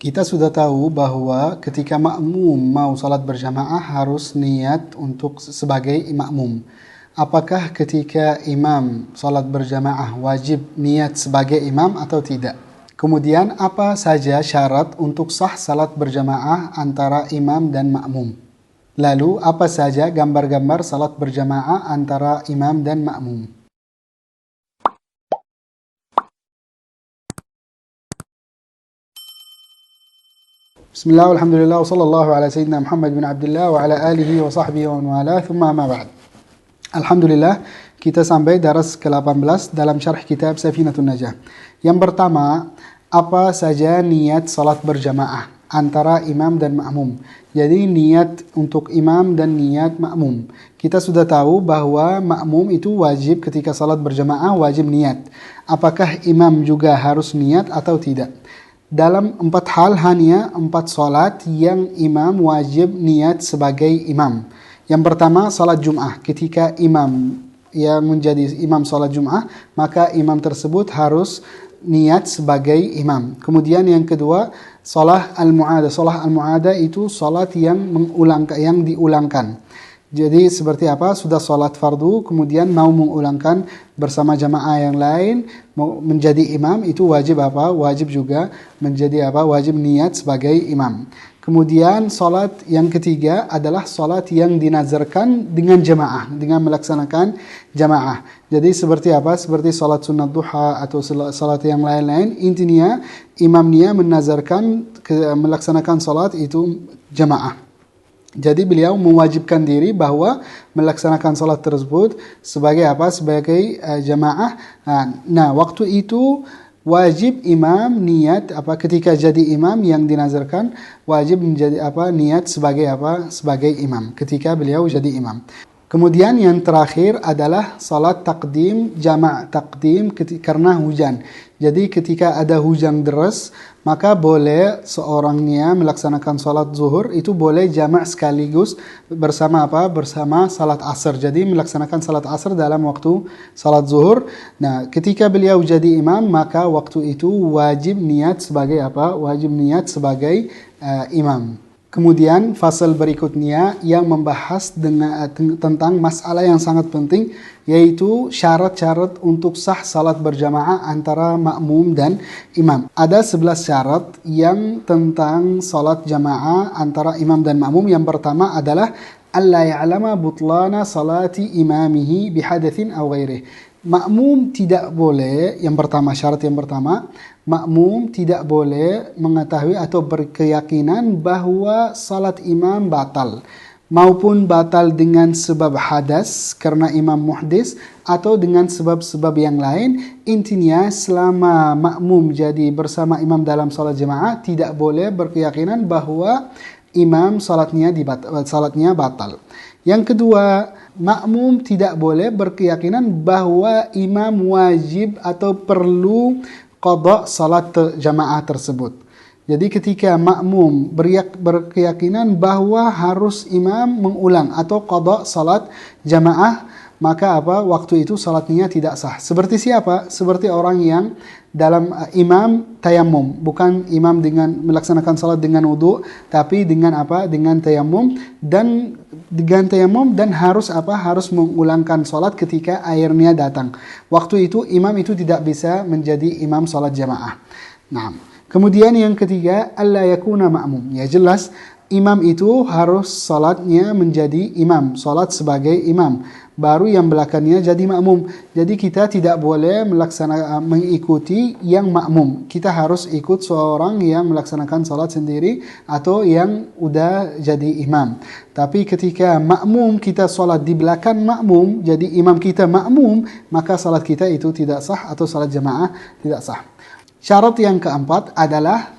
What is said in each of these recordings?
Kita sudah tahu bahwa ketika makmum mau salat berjamaah harus niat untuk sebagai makmum. Apakah ketika imam salat berjamaah wajib niat sebagai imam atau tidak? Kemudian apa saja syarat untuk sah salat berjamaah antara imam dan makmum? Lalu apa saja gambar-gambar salat berjamaah antara imam dan makmum? Bismillah, alhamdulillah, wa sallallahu ala sayyidina Muhammad bin Abdullah wa ala alihi wa sahbihi wa wala, thumma ma ba'd. Alhamdulillah, kita sampai daras ke-18 dalam syarh kitab Safinatun Najah. Yang pertama, apa saja niat salat berjamaah antara imam dan makmum. Jadi niat untuk imam dan niat makmum. Kita sudah tahu bahwa makmum itu wajib ketika salat berjamaah wajib niat. Apakah imam juga harus niat atau tidak? Dalam 4 hal hanya 4 salat yang imam wajib niat sebagai imam. Yang pertama salat Jum'ah. Ketika imam yang menjadi imam salat Jum'ah, maka imam tersebut harus niat sebagai imam. Kemudian yang kedua salat al-mu'adah. Salat al-mu'adah itu salat yang diulangkan. Jadi seperti apa? Sudah salat fardu, kemudian mau mengulangkan bersama jamaah yang lain, mau menjadi imam, itu wajib apa? Wajib juga menjadi apa? Wajib niat sebagai imam. Kemudian salat yang ketiga adalah salat yang dinazarkan dengan jamaah, dengan melaksanakan jamaah. Jadi seperti apa? Seperti salat sunat duha atau salat yang lain-lain. Intinya imamnya menazarkan melaksanakan salat itu jamaah. Jadi beliau mewajibkan diri bahwa melaksanakan salat tersebut sebagai apa? Sebagai jamaah. Nah, waktu itu wajib imam niat apa? Ketika jadi imam yang dinazarkan wajib menjadi apa? Niat sebagai apa? Sebagai imam ketika beliau jadi imam. Kemudian yang terakhir adalah salat takdim, jama' takdim karena hujan. Jadi ketika ada hujan deras, maka boleh seorangnya melaksanakan salat zuhur, itu boleh jama' sekaligus bersama apa? Bersama salat asar. Jadi melaksanakan salat asar dalam waktu salat zuhur. Nah, ketika beliau jadi imam, maka waktu itu wajib niat sebagai apa? Wajib niat sebagai imam. Kemudian fasal berikutnya yang membahas tentang masalah yang sangat penting, yaitu syarat-syarat untuk sah salat berjamaah antara makmum dan imam. Ada 11 syarat yang tentang salat jamaah antara imam dan makmum. Yang pertama adalah alla ya'lama butlana salati imamihi bihadatsin aw ghairihi. Makmum tidak boleh, syarat yang pertama, makmum tidak boleh mengetahui atau berkeyakinan bahwa salat imam batal. Maupun batal dengan sebab hadas karena imam muhdis atau dengan sebab-sebab yang lain. Intinya selama makmum jadi bersama imam dalam salat jamaah tidak boleh berkeyakinan bahwa imam salatnya batal. Yang kedua, makmum tidak boleh berkeyakinan bahwa imam wajib atau perlu qada salat jamaah tersebut. Jadi ketika makmum berkeyakinan bahwa harus imam mengulang atau qada salat jamaah, maka waktu itu salatnya tidak sah. Seperti siapa? Seperti orang yang dalam imam tayammum, bukan imam dengan melaksanakan salat dengan wudu, tapi dengan dengan tayammum dan harus harus mengulangkan salat ketika airnya datang. Waktu itu imam itu tidak bisa menjadi imam salat jamaah. Nah, kemudian yang ketiga, alla yakuna ma'mum. Ya jelas imam itu harus salatnya menjadi imam, salat sebagai imam. Baru yang belakangnya jadi makmum. Jadi kita tidak boleh mengikuti yang makmum. Kita harus ikut seorang yang melaksanakan salat sendiri atau yang udah jadi imam. Tapi ketika makmum kita salat di belakang makmum, jadi imam kita makmum, maka salat kita itu tidak sah atau salat jamaah tidak sah. Syarat yang keempat adalah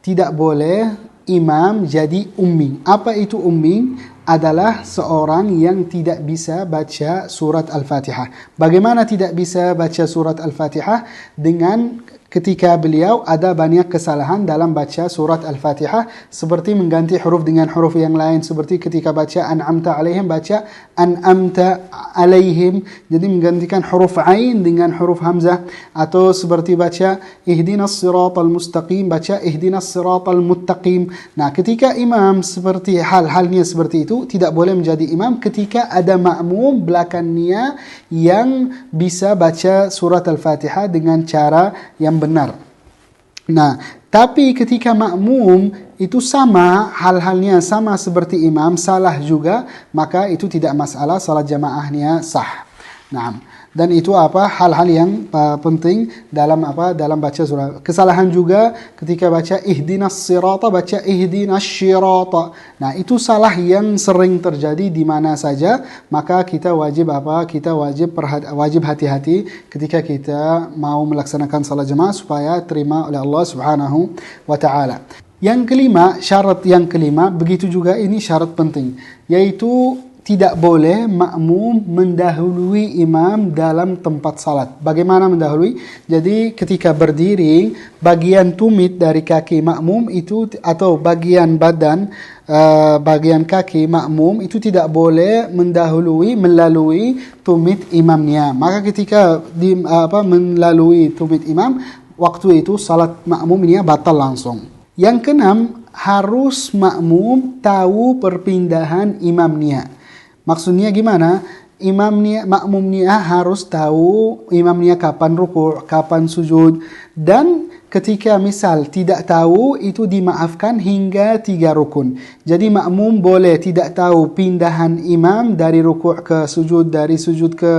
tidak boleh imam jadi ummi. Apa itu ummi? adalah seorang yang tidak bisa baca surat Al-Fatihah. Bagaimana tidak bisa baca surat Al-Fatihah? Dengan ketika beliau ada banyak kesalahan dalam baca surat Al-Fatihah, seperti mengganti huruf dengan huruf yang lain, seperti ketika baca an'amta alaihim baca an'amta alaihim, jadi menggantikan huruf ain dengan huruf hamzah, atau seperti baca ihdinas siratal mustaqim baca ihdinas siratal muttaqim. Nah, ketika imam seperti hal-halnya seperti itu, tidak boleh menjadi imam ketika ada makmum belakangnya yang bisa baca surat Al-Fatihah dengan cara yang benar. Nah, tapi ketika makmum itu sama, hal-halnya sama seperti imam, salah juga, maka itu tidak masalah, salat jamaahnya sah. Nah, dan itu hal-hal yang penting dalam dalam baca surah. Kesalahan juga ketika baca ihdinas sirata baca ihdinas syirata. Nah, itu salah yang sering terjadi di mana saja, maka kita wajib wajib hati-hati ketika kita mau melaksanakan salat jamaah supaya terima oleh Allah Subhanahu wa taala. Yang kelima, syarat yang kelima, begitu juga ini syarat penting, yaitu tidak boleh makmum mendahului imam dalam tempat salat. Bagaimana mendahului? Jadi ketika berdiri, bagian tumit dari kaki makmum itu atau bagian badan, bagian kaki makmum itu tidak boleh melalui tumit imamnya. Maka ketika melalui tumit imam, waktu itu salat makmumnya batal langsung. Yang keenam, harus makmum tahu perpindahan imamnya. Maksudnya gimana? Makmumnya harus tahu imamnya kapan ruku', kapan sujud, dan ketika misal tidak tahu, itu dimaafkan hingga 3 rukun. Jadi makmum boleh tidak tahu pindahan imam dari ruku' ke sujud, dari sujud ke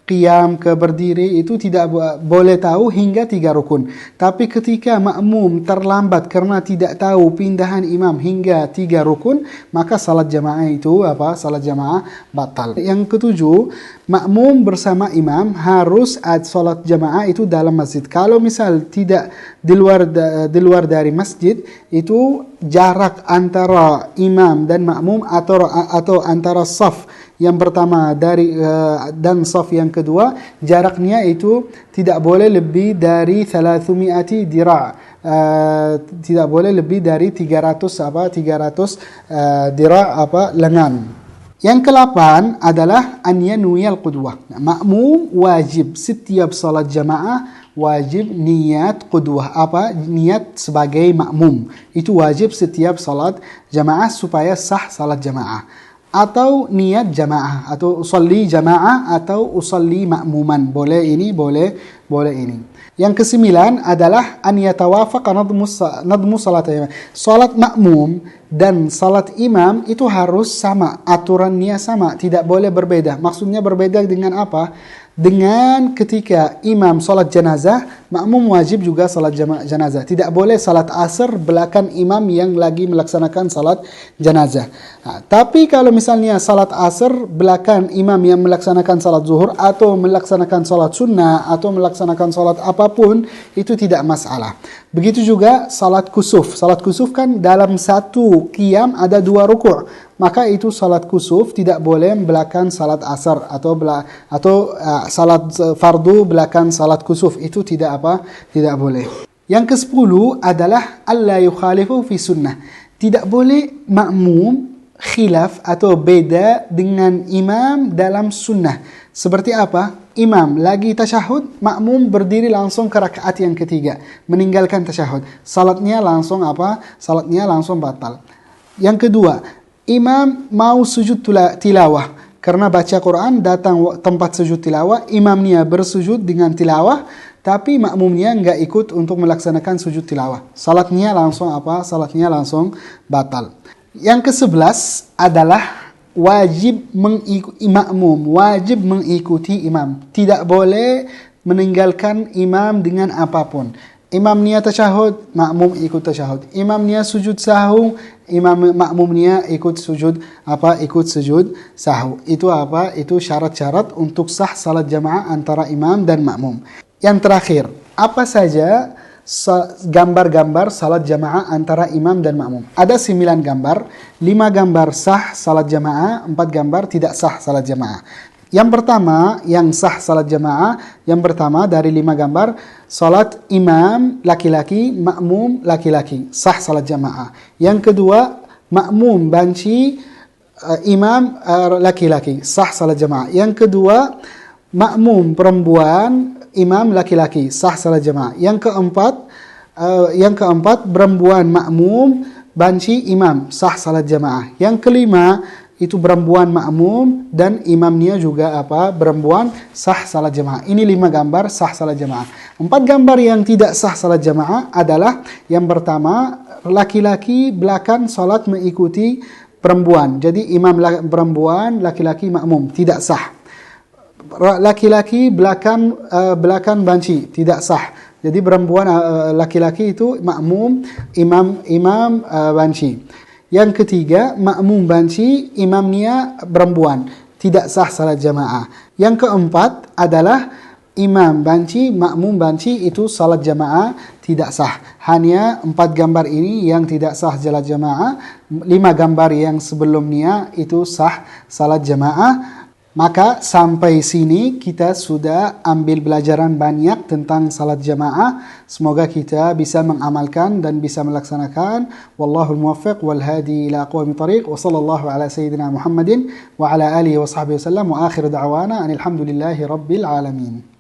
qiyam, ke berdiri, itu tidak boleh tahu hingga 3 rukun. Tapi ketika makmum terlambat karena tidak tahu pindahan imam hingga 3 rukun, maka salat jamaah itu salat jamaah batal. Yang ketujuh, makmum bersama imam harus salat jamaah itu dalam masjid. Kalau misal tidak di luar dari masjid, itu jarak antara imam dan makmum atau antara saf yang pertama dan saf yang kedua, jaraknya itu tidak boleh lebih dari 300 dira'. Tidak boleh lebih dari 300 dira' lengan. Yang ke-8 adalah an yanwiyal qudwah. Makmum wajib setiap salat jamaah wajib niat qudwah, niat sebagai makmum. Itu wajib setiap salat jamaah supaya sah salat jamaah. Atau niat jamaah, atau usalli jamaah, atau usalli ma'muman. Boleh ini, boleh ini. Yang ke-9 adalah an yatawafaqa nadmu salatnya. Salat makmum dan salat imam itu harus sama, aturannya sama, tidak boleh berbeda. Maksudnya berbeda dengan apa? Dengan ketika imam salat jenazah, makmum wajib juga salat jenazah. Tidak boleh salat asar belakang imam yang lagi melaksanakan salat jenazah. Nah, tapi kalau misalnya salat asar belakang imam yang melaksanakan salat zuhur, atau melaksanakan salat sunnah, atau melaksanakan salat apapun, itu tidak masalah. Begitu juga salat kusuf. Salat kusuf kan dalam satu qiyam ada 2 ruku'. Maka itu salat kusuf tidak boleh belakang salat asar atau salat fardu belakang salat kusuf. Itu tidak boleh. Yang ke-10 adalah alla yukhalifu fi sunnah. Tidak boleh makmum khilaf atau beda dengan imam dalam sunnah. Seperti apa? Imam lagi tasyahud, makmum berdiri langsung ke rakaat yang ketiga, meninggalkan tasyahud. Salatnya langsung batal. Yang kedua, imam mau sujud tilawah. Karena baca Quran, datang tempat sujud tilawah, imamnya bersujud dengan tilawah, tapi makmumnya enggak ikut untuk melaksanakan sujud tilawah. Salatnya langsung batal. Yang ke-11 adalah wajib mengikuti imam. Tidak boleh meninggalkan imam dengan apapun. Imamnya tasyahud, makmum ikut tasyahud. Imamnya sujud sahwi, makmumnya ikut sujud sahwi. Itu syarat-syarat untuk sah salat jamaah antara imam dan makmum. Yang terakhir, apa saja gambar-gambar salat jamaah antara imam dan makmum. Ada 9 gambar, 5 gambar sah salat jamaah, 4 gambar tidak sah salat jamaah. Yang pertama, yang sah salat jamaah, yang pertama dari 5 gambar, salat imam laki-laki, makmum laki-laki, sah salat jamaah. Yang kedua, makmum banci, imam laki-laki, sah salat jamaah. Yang kedua, makmum perempuan, imam laki-laki, sah salat jamaah. Yang keempat perempuan makmum banci imam, sah salat jamaah. Yang kelima itu perempuan makmum dan imamnya juga perempuan, sah salat jamaah. Ini 5 gambar sah salat jamaah. 4 gambar yang tidak sah salat jamaah adalah yang pertama, laki-laki belakang salat mengikuti perempuan. Jadi imam perempuan, laki-laki makmum, tidak sah. Laki-laki belakang banci, tidak sah. Jadi perempuan laki-laki itu makmum, imam banci. Yang ketiga, makmum banci, imamnya perempuan, tidak sah salat jamaah. Yang keempat adalah imam banci, makmum banci, itu salat jamaah tidak sah. Hanya 4 gambar ini yang tidak sah salat jamaah. 5 gambar yang sebelumnya itu sah salat jamaah. Maka sampai sini kita sudah ambil pelajaran banyak tentang salat jamaah. Semoga kita bisa mengamalkan dan bisa melaksanakan. Wallahul muwaffiq wal hadi ila aqwamit thariq. Wa sallallahu ala sayyidina Muhammadin wa ala alihi wa sahbihi wasallam. Wa akhir da'wana anil hamdulillahi rabbil alamin.